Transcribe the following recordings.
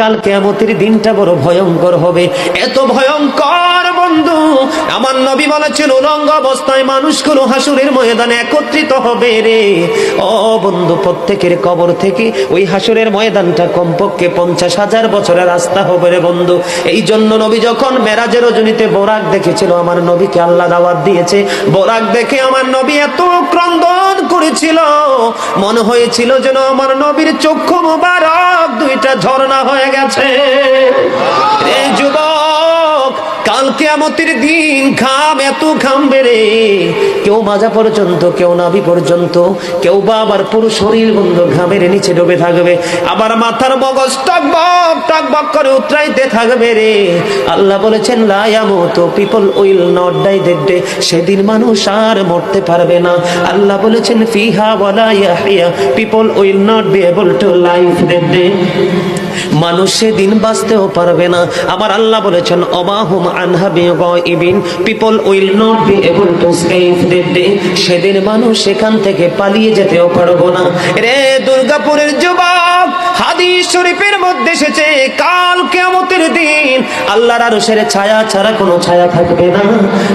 কাল কিয়ামতের দিনটা বড় ভয়ঙ্কর হবে, এত ভয়ঙ্কর বন্ধু। আমার নবী বলেছেন উলঙ্গ অবস্থায় মানুষগুলো হাসুরের ময়দানে একত্রিত হবে রে। ও বন্ধু, প্রত্যেকের কবর থেকে ওই হাসুরের ময়দানটা কমপক্ষে 50,000 বছরের রাস্তা হবে রে বন্ধু। এই জন্য নবী যখন মেরাজের রজনীতে বোরাক দেখেছিল, আমার নবীকে আল্লাহ দাওয়াত দিয়েছে, বোরাক দেখে আমার নবী এত ক্রন্দন করেছিল, মনে হয়েছিল যেন আমার নবীর চক্ষু মুবারক দুইটা ঝর্ণা হয়ে গেছে। রে যুবক, কাল কিয়ামতের দিন ঘাম এত ঘামবে রে, কেউ মাজা পর্যন্ত, কেউ নাভি পর্যন্ত, কেউ বা আবার পুরো শরীর বন্ধু ঘামের নিচে ডুবে থাকবে, আবার মাথার মগজ টকবক টকবক করে উতরাইতে থাকবে রে। আল্লাহ বলেছেন লা ইয়ামুতু, people will not die that day, সেদিন মানুষ আর মরতে পারবে না। আল্লাহ বলেছেন ফিহা ওয়ালা ইয়াহইয়া, people will not be able to live that day, মানুষ সেদিন বাঁচতেও পারবে না। আবার আল্লাহ বলেছেন অমাহুম আনহা বিগাইবিন, people will not be able to escape that day, সেদিন মানুষ সেখান থেকে পালিয়ে যেতেও পারবো না। রে দুর্গাপুরের যুবক, হাদিস শরীফের মধ্যে এসেছে কাল কিয়ামতের দিন আল্লাহর আরশের ছায়া ছাড়া কোনো ছায়া থাকবে না।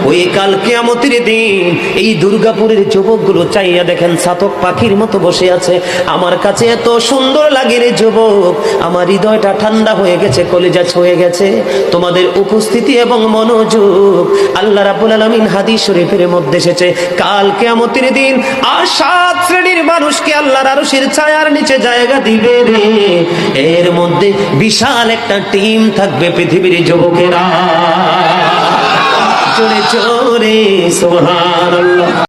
ওই কাল কিয়ামতের দিন এই দুর্গাপুরের যুবকগুলো চাইয়া দেখেন চাতক পাখির মতো বসে আছে। আমার কাছে এত সুন্দর লাগে রে যুবক, আমার হৃদয়টা ঠান্ডা হয়ে গেছে, কলিজা ছুঁয়ে গেছে তোমাদের উপস্থিতি এবং মনোযোগ। আল্লাহ রাব্বুল আলামিন হাদিস শরীফের মধ্যে এসেছে কাল কিয়ামতের দিন আর 7 শ্রেণীর মানুষকে আল্লাহর আরশের ছায়ার নিচে জায়গা দিবে রে। এর মধ্যে বিশাল একটা টিম থাকবে পৃথিবীর যুবকেরা। জোরে জোরে সুবহানাল্লাহ।